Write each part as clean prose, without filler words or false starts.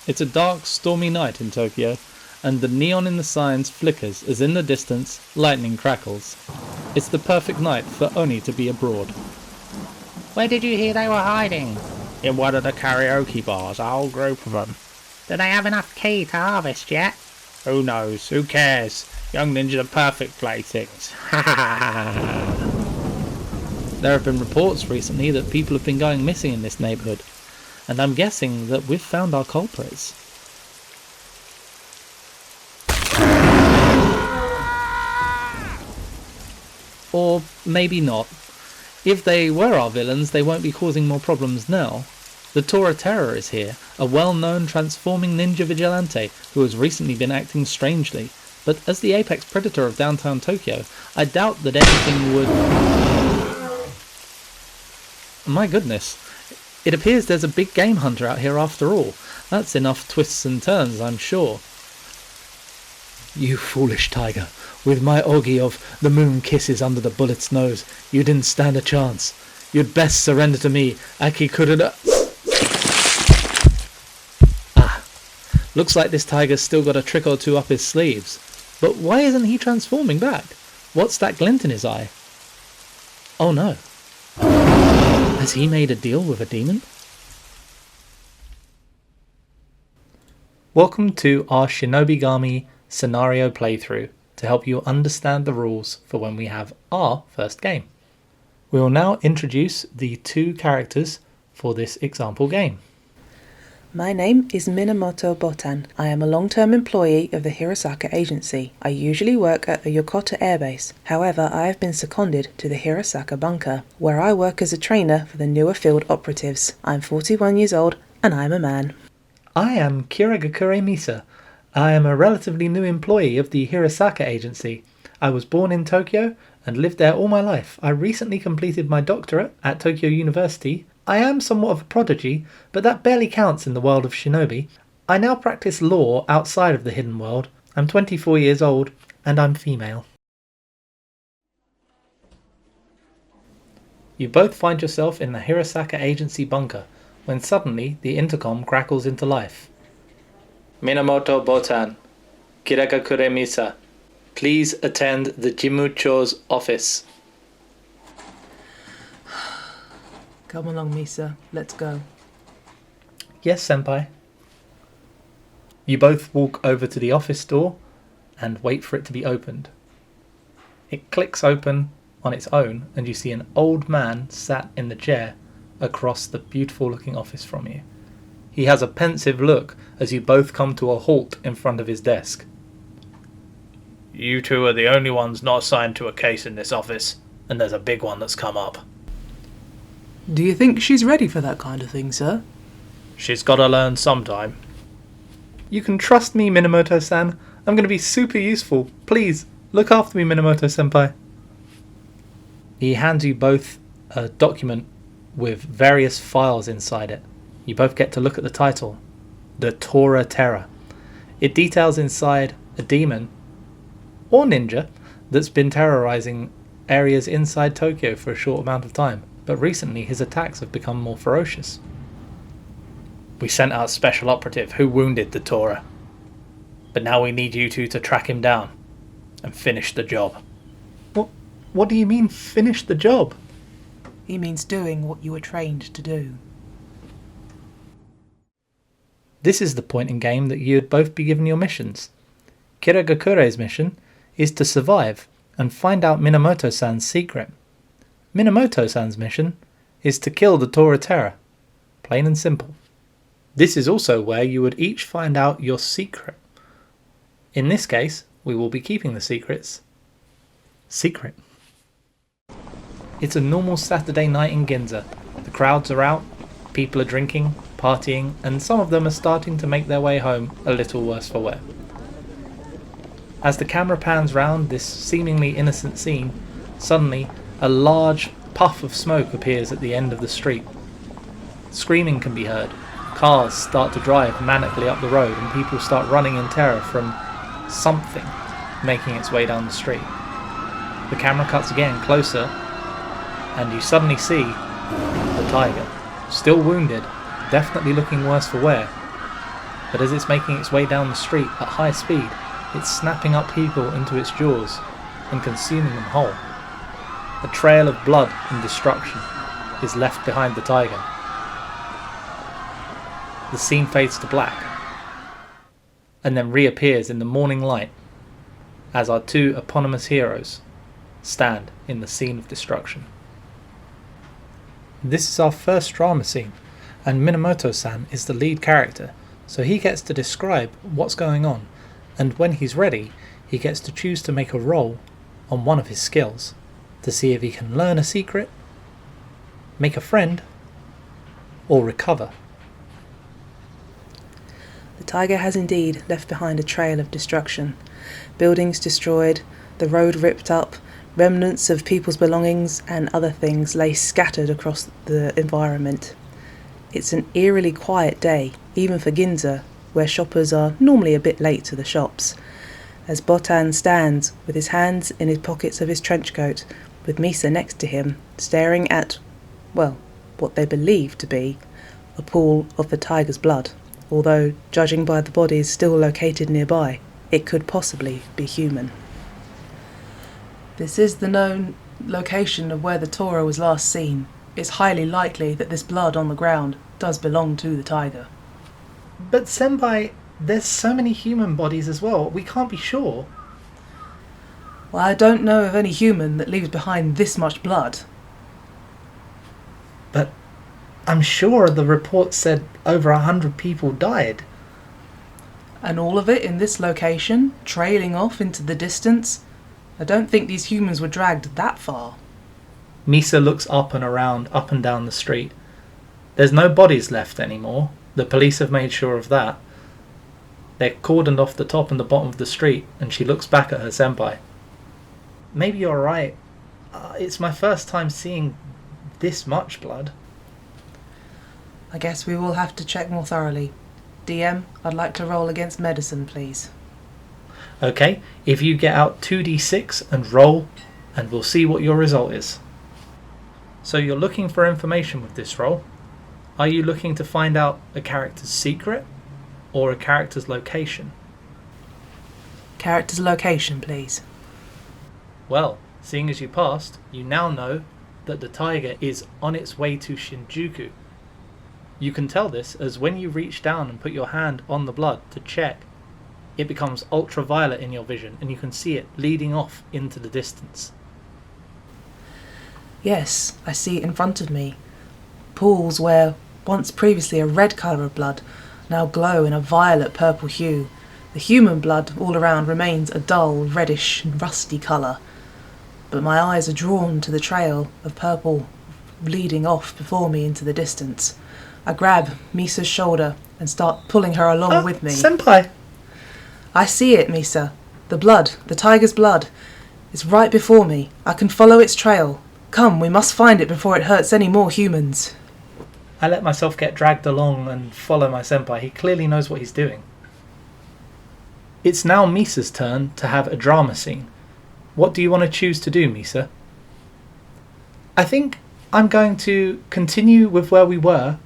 It's a dark, stormy night in Tokyo, and the neon in the signs flickers as in the distance, lightning crackles. It's the perfect night for Oni to be abroad. Where did you hear they were hiding? In one of the karaoke bars, a whole group of them. Do they have enough key to harvest yet? Who knows? Who cares? Young ninjas are perfect playthings. Ha ha ha. There have been reports recently that people have been going missing in this neighbourhood, and I'm guessing that we've found our culprits. Or maybe not. If they were our villains, they won't be causing more problems now. The Tora Terror is here, a well-known transforming ninja vigilante who has recently been acting strangely, but as the apex predator of downtown Tokyo, I doubt that anything would... My goodness, it appears there's a big game hunter out here after all. That's enough twists and turns, I'm sure. You foolish tiger. With my Ogi of the moon kisses under the bullet's nose, you didn't stand a chance. You'd best surrender to me, Akikurada. Looks like this tiger's still got a trick or two up his sleeves. But why isn't he transforming back? What's that glint in his eye? Oh no. Has he made a deal with a demon? Welcome to our Shinobigami scenario playthrough to help you understand the rules for when we have our first game. We will now introduce the two characters for this example game. My name is Minamoto Botan. I am a long-term employee of the Hirosaka agency. I usually work at the Yokota airbase. However, I have been seconded to the Hirosaka bunker, where I work as a trainer for the newer field operatives. I'm 41 years old and I'm a man. I am Kiragakure Misa. I am a relatively new employee of the Hirosaka agency. I was born in Tokyo and lived there all my life. I recently completed my doctorate at Tokyo University. I am somewhat of a prodigy, but that barely counts in the world of shinobi. I now practice law outside of the hidden world. I'm 24 years old, and I'm female. You both find yourself in the Hirosaka agency bunker, when suddenly the intercom crackles into life. Minamoto Botan, Kiragakure Misa, please attend the Jimucho's office. Come along, Misa. Let's go. Yes, senpai. You both walk over to the office door and wait for it to be opened. It clicks open on its own and you see an old man sat in the chair across the beautiful looking office from you. He has a pensive look as you both come to a halt in front of his desk. You two are the only ones not assigned to a case in this office, and there's a big one that's come up. Do you think she's ready for that kind of thing, sir? She's gotta learn sometime. You can trust me, Minamoto-san. I'm going to be super useful. Please, look after me, Minamoto-senpai. He hands you both a document with various files inside it. You both get to look at the title, The Tora Terror. It details inside a demon, or ninja, that's been terrorizing areas inside Tokyo for a short amount of time. But recently his attacks have become more ferocious. We sent out a special operative who wounded the Tora. But now we need you two to track him down and finish the job. What do you mean, finish the job? He means doing what you were trained to do. This is the point in game that you'd both be given your missions. Kiragakure's mission is to survive and find out Minamoto-san's secret. Minamoto-san's mission is to kill the Tora Terror. Plain and simple. This is also where you would each find out your secret. In this case, we will be keeping the secrets secret. It's a normal Saturday night in Ginza. The crowds are out, people are drinking, partying, and some of them are starting to make their way home a little worse for wear. As the camera pans round this seemingly innocent scene, suddenly a large puff of smoke appears at the end of the street. Screaming can be heard. Cars start to drive manically up the road and people start running in terror from something making its way down the street. The camera cuts again closer and you suddenly see the tiger, still wounded, definitely looking worse for wear, but as it's making its way down the street at high speed, it's snapping up people into its jaws and consuming them whole. A trail of blood and destruction is left behind the tiger. The scene fades to black, and then reappears in the morning light as our two eponymous heroes stand in the scene of destruction. This is our first drama scene, and Minamoto-san is the lead character, so he gets to describe what's going on, and when he's ready, he gets to choose to make a roll on one of his skills to see if he can learn a secret, make a friend, or recover. The tiger has indeed left behind a trail of destruction. Buildings destroyed, the road ripped up, remnants of people's belongings and other things lay scattered across the environment. It's an eerily quiet day, even for Ginza, where shoppers are normally a bit late to the shops, as Botan stands with his hands in his pockets of his trench coat, with Misa next to him, staring at, well, what they believe to be a pool of the tiger's blood, although, judging by the bodies still located nearby, it could possibly be human. This is the known location of where the Tora was last seen. It's highly likely that this blood on the ground does belong to the tiger. But Senpai, there's so many human bodies as well, we can't be sure. Well, I don't know of any human that leaves behind this much blood. But I'm sure the report said over 100 people died. And all of it in this location, trailing off into the distance? I don't think these humans were dragged that far. Misa looks up and around, up and down the street. There's no bodies left anymore. The police have made sure of that. They're cordoned off the top and the bottom of the street, and she looks back at her senpai. Maybe you're right. It's my first time seeing this much blood. I guess we will have to check more thoroughly. DM, I'd like to roll against medicine, please. Okay, if you get out 2d6 and roll, and we'll see what your result is. So you're looking for information with this roll. Are you looking to find out a character's secret or a character's location? Character's location, please. Well, seeing as you passed, you now know that the tiger is on its way to Shinjuku. You can tell this as when you reach down and put your hand on the blood to check, it becomes ultraviolet in your vision and you can see it leading off into the distance. Yes, I see it in front of me. Pools where once previously a red colour of blood now glow in a violet purple hue. The human blood all around remains a dull, reddish, rusty colour. But my eyes are drawn to the trail of purple leading off before me into the distance. I grab Misa's shoulder and start pulling her along with me. Senpai! I see it, Misa. The blood, the tiger's blood. It's right before me. I can follow its trail. Come, we must find it before it hurts any more humans. I let myself get dragged along and follow my senpai. He clearly knows what he's doing. It's now Misa's turn to have a drama scene. What do you want to choose to do, Misa? I think I'm going to continue with where we were,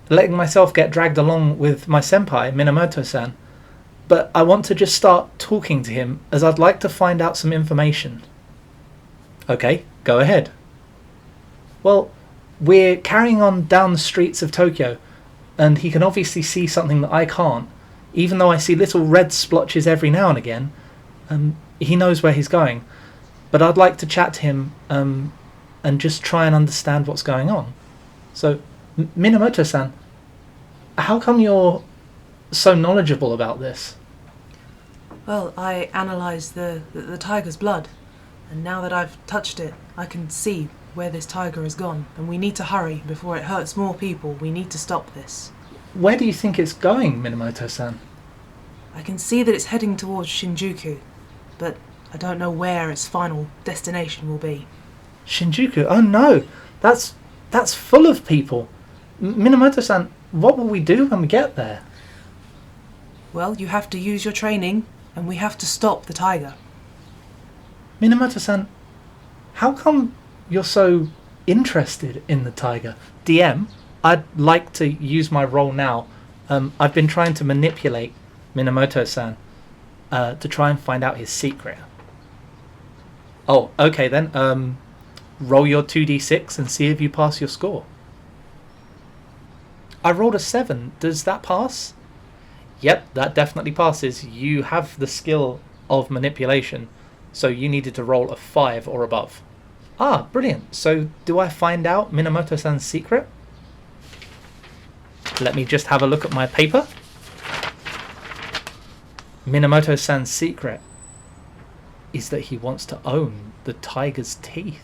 letting myself get dragged along with my senpai, Minamoto-san. But I want to just start talking to him as I'd like to find out some information. Okay, go ahead. Well, we're carrying on down the streets of Tokyo, and he can obviously see something that I can't. Even though I see little red splotches every now and again, he knows where he's going. But I'd like to chat to him and just try and understand what's going on. So, Minamoto-san, how come you're so knowledgeable about this? Well, I analysed the tiger's blood, and now that I've touched it, I can see where this tiger has gone, and we need to hurry before it hurts more people. We need to stop this. Where do you think it's going, Minamoto-san? I can see that it's heading towards Shinjuku, but I don't know where its final destination will be. Shinjuku? Oh no! That's full of people. Minamoto-san, what will we do when we get there? Well, you have to use your training, and we have to stop the tiger. Minamoto-san, how come you're so interested in the tiger? DM, I'd like to use my role now I've been trying to manipulate Minamoto-san to try and find out his secret. Oh, okay then. Roll your 2d6 and see if you pass your score. I rolled a 7. Does that pass? Yep, that definitely passes. You have the skill of manipulation, so you needed to roll a 5 or above. Ah, brilliant. So do I find out Minamoto-san's secret? Let me just have a look at my paper. Minamoto-san's secret is that he wants to own the tiger's teeth.